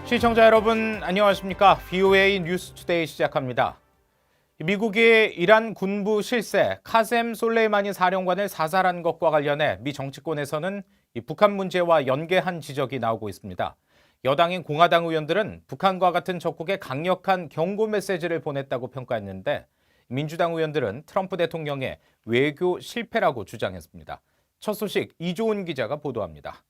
시청자 여러분 안녕하십니까? VOA 뉴스투데이 시작합니다. 미국이 이란 군부 실세 카셈 솔레이마니 사령관을 사살한 것과 관련해 미 정치권에서는 북한 문제와 연계한 지적이 나오고 있습니다. 여당인 공화당 의원들은 북한과 같은 적국에 강력한 경고 메시지를 보냈다고 평가했는데 민주당 의원들은 트럼프 대통령의 외교 실패라고 주장했습니다. 첫 소식 이조은 기자가 보도합니다.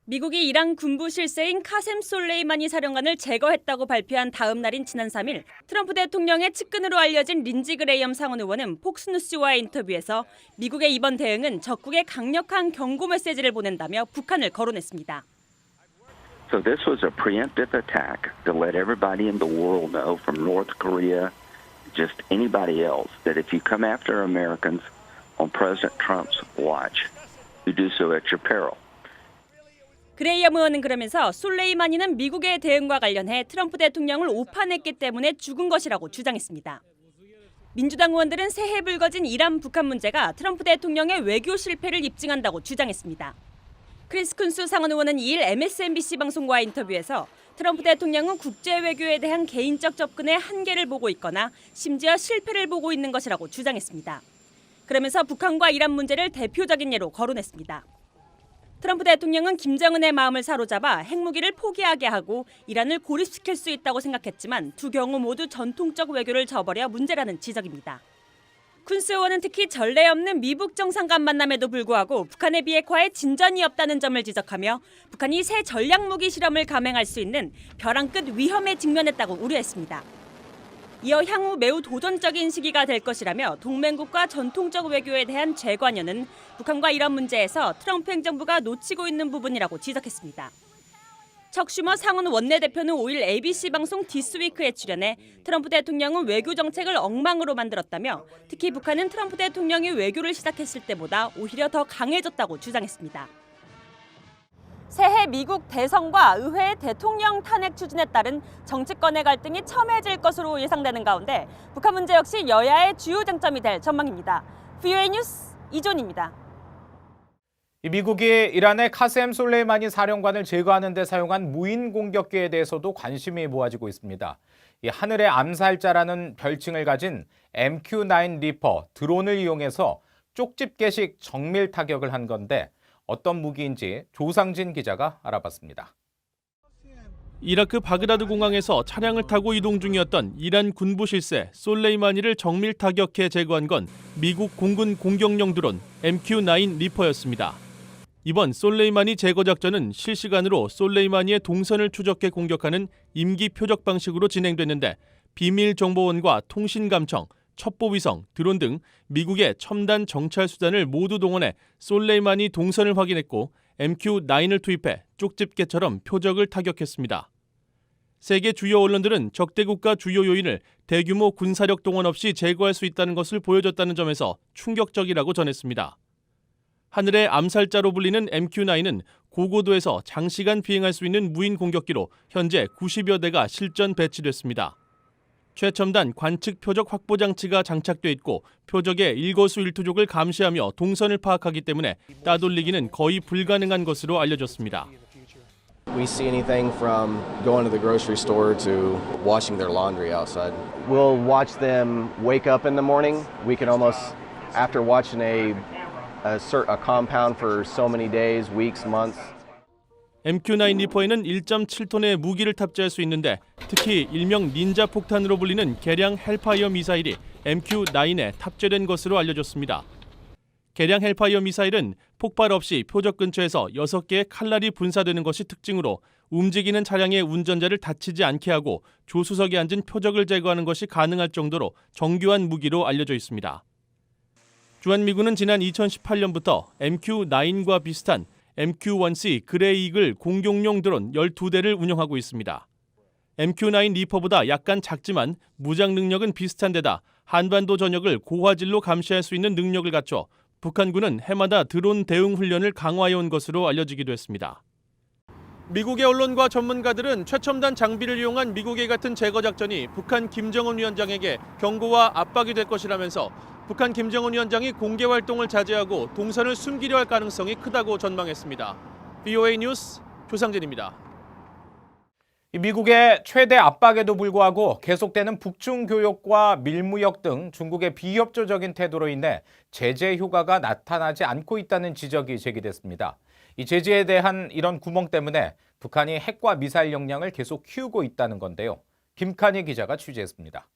미국이 이란 군부 실세인 카셈 솔레이마니 사령관을 제거했다고 발표한 다음 날인 지난 3일 트럼프 대통령의 측근으로 알려진 린지 그레이엄 상원 의원은 폭스뉴스와의 인터뷰에서 미국의 이번 대응은 적국에 강력한 경고 메시지를 보낸다며 북한을 거론했습니다. So this was a preemptive attack to let everybody in the world know from North Korea, just anybody else, that if you come after Americans on President Trump's watch, you do so at your peril. 그레이엄 의원은 그러면서 솔레이마니는 미국의 대응과 관련해 트럼프 대통령을 오판했기 때문에 죽은 것이라고 주장했습니다. 민주당 의원들은 새해 불거진 이란 북한 문제가 트럼프 대통령의 외교 실패를 입증한다고 주장했습니다. 크리스 쿤스 상원 의원은 2일 MSNBC 방송과의 인터뷰에서 트럼프 대통령은 국제 외교에 대한 개인적 접근의 한계를 보고 있거나 심지어 실패를 보고 있는 것이라고 주장했습니다. 그러면서 북한과 이란 문제를 대표적인 예로 거론했습니다. 트럼프 대통령은 김정은의 마음을 사로잡아 핵무기를 포기하게 하고 이란을 고립시킬 수 있다고 생각했지만 두 경우 모두 전통적 외교를 저버려 문제라는 지적입니다. 쿤스 의원은 특히 전례 없는 미북 정상간 만남에도 불구하고 북한의 비핵화에 진전이 없다는 점을 지적하며 북한이 새 전략무기 실험을 감행할 수 있는 벼랑 끝 위험에 직면했다고 우려했습니다. 이어 향후 매우 도전적인 시기가 될 것이라며 동맹국과 전통적 외교에 대한 재관여는 북한과 이란 문제에서 트럼프 행정부가 놓치고 있는 부분이라고 지적했습니다. 척 슈머 상원 원내대표는 5일 ABC 방송 디스위크에 출연해 트럼프 대통령은 외교 정책을 엉망으로 만들었다며 특히 북한은 트럼프 대통령이 외교를 시작했을 때보다 오히려 더 강해졌다고 주장했습니다. 새해 미국 대선과 의회 대통령 탄핵 추진에 따른 정치권의 갈등이 첨예해질 것으로 예상되는 가운데 북한 문제 역시 여야의 주요 쟁점이 될 전망입니다. VOA 뉴스 이존입니다. 미국이 이란의 카셈 솔레이마니 사령관을 제거하는 데 사용한 무인 공격기에 대해서도 관심이 모아지고 있습니다. 하늘의 암살자라는 별칭을 가진 MQ-9 리퍼 드론을 이용해서 쪽집게식 정밀 타격을 한 건데 어떤 무기인지 조상진 기자가 알아봤습니다. 이라크 바그다드 공항에서 차량을 타고 이동 중이었던 이란 군부 실세 솔레이마니를 정밀 타격해 제거한 건 미국 공군 공격용 드론 MQ-9 리퍼였습니다. 이번 솔레이마니 제거 작전은 실시간으로 솔레이마니의 동선을 추적해 공격하는 임기 표적 방식으로 진행됐는데 비밀 정보원과 통신 감청, 첩보 위성, 드론 등 미국의 첨단 정찰 수단을 모두 동원해 솔레이마니 동선을 확인했고 MQ-9을 투입해 쪽집게처럼 표적을 타격했습니다. 세계 주요 언론들은 적대국가 주요 요인을 대규모 군사력 동원 없이 제거할 수 있다는 것을 보여줬다는 점에서 충격적이라고 전했습니다. 하늘의 암살자로 불리는 MQ-9은 고고도에서 장시간 비행할 수 있는 무인 공격기로 현재 90여 대가 실전 배치됐습니다. 최첨단 관측 표적 확보 장치가 장착돼 있고 표적의 일거수일투족을 감시하며 동선을 파악하기 때문에 따돌리기는 거의 불가능한 것으로 알려졌습니다. We see anything from going to the grocery store to washing their laundry outside. We'll watch them wake up in the morning. We can almost, after watching a compound for so many days, weeks, months. MQ-9 리퍼에는 1.7톤의 무기를 탑재할 수 있는데 특히 일명 닌자 폭탄으로 불리는 개량 헬파이어 미사일이 MQ-9에 탑재된 것으로 알려졌습니다. 개량 헬파이어 미사일은 폭발 없이 표적 근처에서 6개의 칼날이 분사되는 것이 특징으로 움직이는 차량의 운전자를 다치지 않게 하고 조수석에 앉은 표적을 제거하는 것이 가능할 정도로 정교한 무기로 알려져 있습니다. 주한미군은 지난 2018년부터 MQ-9과 비슷한 MQ-1C 그레이 이글 공격용 드론 12대를 운영하고 있습니다. MQ-9 리퍼보다 약간 작지만 무장 능력은 비슷한 데다 한반도 전역을 고화질로 감시할 수 있는 능력을 갖춰 북한군은 해마다 드론 대응 훈련을 강화해온 것으로 알려지기도 했습니다. 미국의 언론과 전문가들은 최첨단 장비를 이용한 미국의 같은 제거 작전이 북한 김정은 위원장에게 경고와 압박이 될 것이라면서 북한 김정은 위원장이 공개 활동을 자제하고 동선을 숨기려 할 가능성이 크다고 전망했습니다. VOA 뉴스 조상진입니다. 이 미국의 최대 압박에도 불구하고 계속되는 북중 교역과 밀무역 등 중국의 비협조적인 태도로 인해 제재 효과가 나타나지 않고 있다는 지적이 제기됐습니다. 이 제재에 대한 이런 구멍 때문에 북한이 핵과 미사일 역량을 계속 키우고 있다는 건데요. 김칸희 기자가 취재했습니다.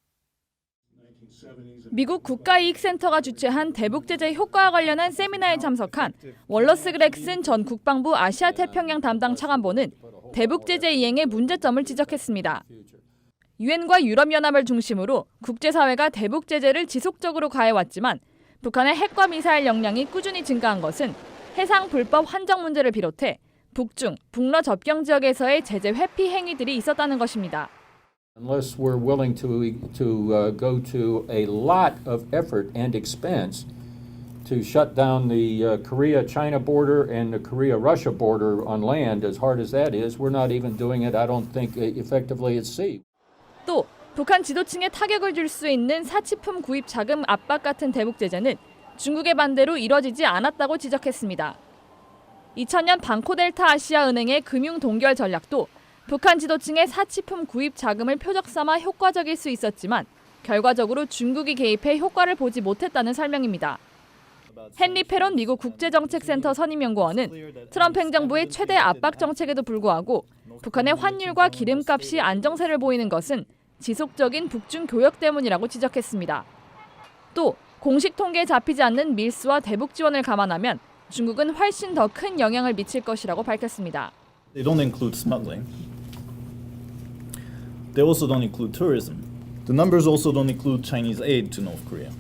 미국 국가이익센터가 주최한 대북 제재 효과와 관련한 세미나에 참석한 월러스 그렉슨 전 국방부 아시아 태평양 담당 차관보는 대북 제재 이행의 문제점을 지적했습니다. 유엔과 유럽연합을 중심으로 국제사회가 대북 제재를 지속적으로 가해왔지만 북한의 핵과 미사일 역량이 꾸준히 증가한 것은 해상 불법 환적 문제를 비롯해 북중, 북러 접경 지역에서의 제재 회피 행위들이 있었다는 것입니다. Unless we're willing to go to a lot of effort and expense to shut down the Korea-China border and the Korea-Russia border on land, as hard as that is, we're not even doing it, I don't think, effectively at sea. 또 북한 지도층에 타격을 줄 수 있는 사치품 구입 자금 압박 같은 대북 제재는 중국의 반대로 이뤄지지 않았다고 지적했습니다. 2000년 방코델타 아시아은행의 금융 동결 전략도 북한 지도층의 사치품 구입 자금을 표적 삼아 효과적일 수 있었지만 결과적으로 중국이 개입해 효과를 보지 못했다는 설명입니다. 헨리 페론 미국 국제정책센터 선임연구원은 트럼프 행정부의 최대 압박 정책에도 불구하고 북한의 환율과 기름값이 안정세를 보이는 것은 지속적인 북중 교역 때문이라고 지적했습니다. 또 공식 통계에 잡히지 않는 밀수와 대북 지원을 감안하면 중국은 훨씬 더 큰 영향을 미칠 것이라고 밝혔습니다. They don't include smuggling. They also don't include tourism. The numbers also don't include Chinese aid to North Korea.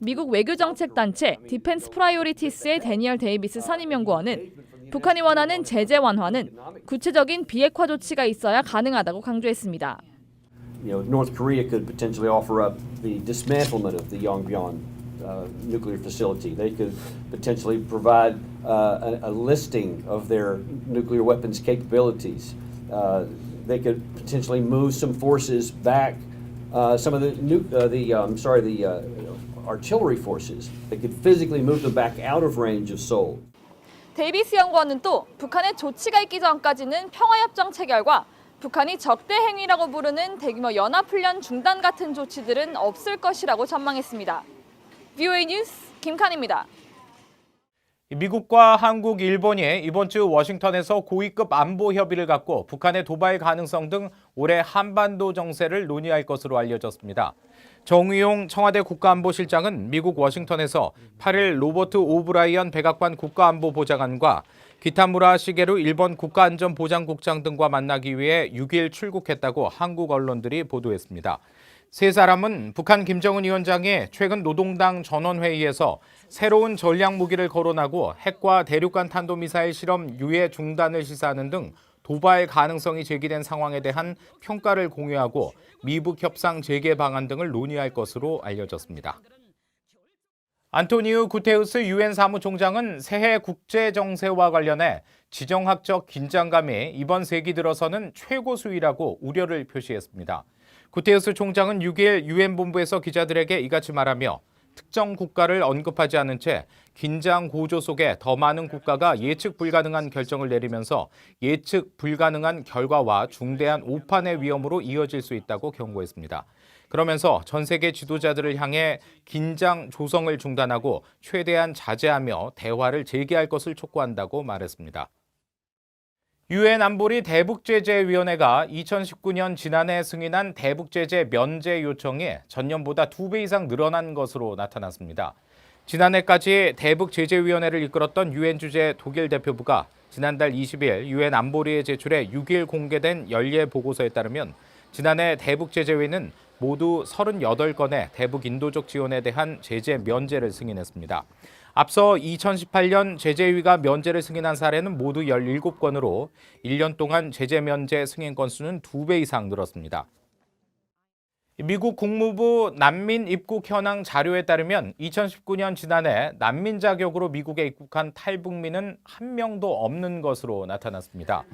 미국 외교정책단체 디펜스 프라이오리티스의 데니얼 데이비스 선임연구원은 북한이 원하는 제재 완화는 구체적인 비핵화 조치가 있어야 가능하다고 강조했습니다. North Korea could potentially offer up the dismantlement of the Yongbyon nuclear facility. They could potentially provide a listing of their nuclear weapons capabilities. They could potentially move some forces back. Some of the artillery forces. They could physically move them back out of range of Seoul. 데이비스 연구원은 또 북한의 조치가 있기 전까지는 평화협정 체결과 북한이 적대 행위라고 부르는 대규모 연합훈련 중단 같은 조치들은 없을 것이라고 전망했습니다. VOA 뉴스 김칸입니다. 미국과 한국, 일본이 이번 주 워싱턴에서 고위급 안보 협의를 갖고 북한의 도발 가능성 등 올해 한반도 정세를 논의할 것으로 알려졌습니다. 정의용 청와대 국가안보실장은 미국 워싱턴에서 8일 로버트 오브라이언 백악관 국가안보보좌관과 기타무라 시게루 일본 국가안전보장국장 등과 만나기 위해 6일 출국했다고 한국 언론들이 보도했습니다. 세 사람은 북한 김정은 위원장이 최근 노동당 전원회의에서 새로운 전략무기를 거론하고 핵과 대륙간 탄도미사일 실험 유예 중단을 시사하는 등 도발 가능성이 제기된 상황에 대한 평가를 공유하고 미북 협상 재개 방안 등을 논의할 것으로 알려졌습니다. 안토니우 구테우스 유엔 사무총장은 새해 국제 정세와 관련해 지정학적 긴장감이 이번 세기 들어서는 최고 수위라고 우려를 표시했습니다. 구테우스 총장은 6일 유엔 본부에서 기자들에게 이같이 말하며 특정 국가를 언급하지 않은 채 긴장 고조 속에 더 많은 국가가 예측 불가능한 결정을 내리면서 예측 불가능한 결과와 중대한 오판의 위험으로 이어질 수 있다고 경고했습니다. 그러면서 전 세계 지도자들을 향해 긴장 조성을 중단하고 최대한 자제하며 대화를 재개할 것을 촉구한다고 말했습니다. 유엔 안보리 대북제재위원회가 2019년 지난해 승인한 대북제재 면제 요청이 전년보다 2배 이상 늘어난 것으로 나타났습니다. 지난해까지 대북제재위원회를 이끌었던 유엔 주재 독일 대표부가 지난달 20일 유엔 안보리에 제출해 6일 공개된 연례 보고서에 따르면 지난해 대북제재위는 모두 38건의 대북 인도적 지원에 대한 제재 면제를 승인했습니다. 앞서 2018년 제재위가 면제를 승인한 사례는 모두 17건으로 1년 동안 제재 면제 승인 건수는 2배 이상 늘었습니다. 미국 국무부 난민 입국 현황 자료에 따르면 2019년 지난해 난민 자격으로 미국에 입국한 탈북민은 한 명도 없는 것으로 나타났습니다.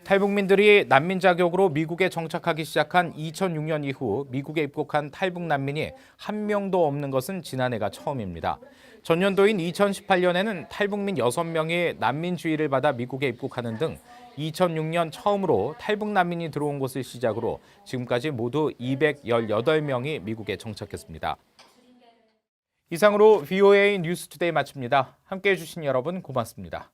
탈북민들이 난민 자격으로 미국에 정착하기 시작한 2006년 이후 미국에 입국한 탈북 난민이 한 명도 없는 것은 지난해가 처음입니다. 전년도인 2018년에는 탈북민 6명이 난민 지위를 받아 미국에 입국하는 등 2006년 처음으로 탈북 난민이 들어온 것을 시작으로 지금까지 모두 218명이 미국에 정착했습니다. 이상으로 VOA 뉴스투데이 마칩니다. 함께해 주신 여러분 고맙습니다.